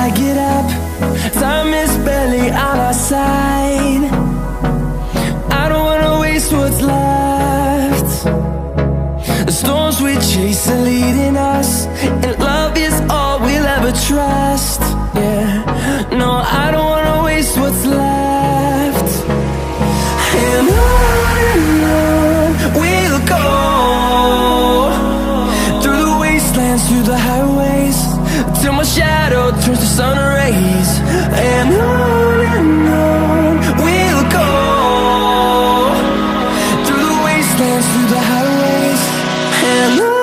I get up, time is barely on our side. I don't wanna waste what's left. The storms we chase are leading us, and love is all we'll ever trust. Yeah, no, I don't wanna waste what's left. And on we'll go, through the wastelands, through the highways, till my shadow turns to sun rays. And on we'll go, through the wastelands, through the highways, and on.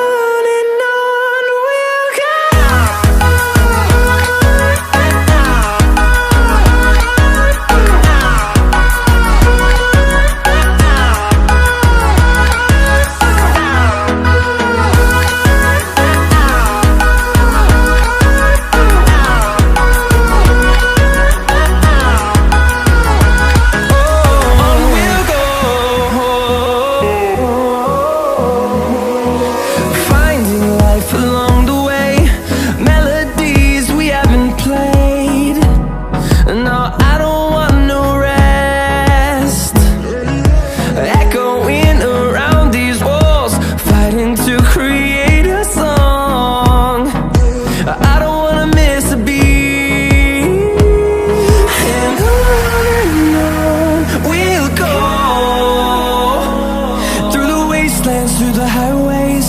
Through the highways,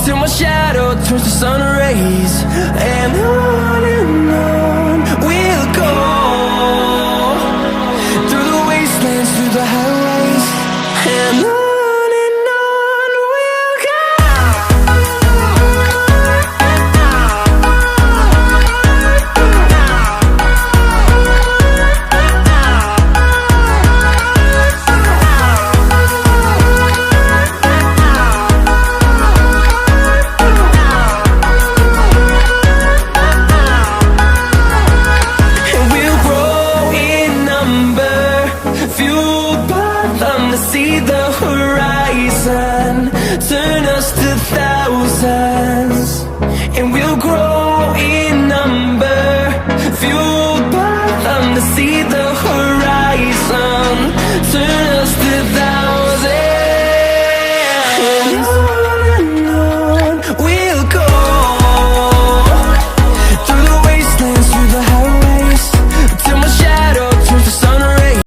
till my shadow turns to sun rays. And on we'll go, through the wastelands, through the highways, and on. See the horizon turn us to thousands, and we'll grow in number, fueled by them to see the horizon.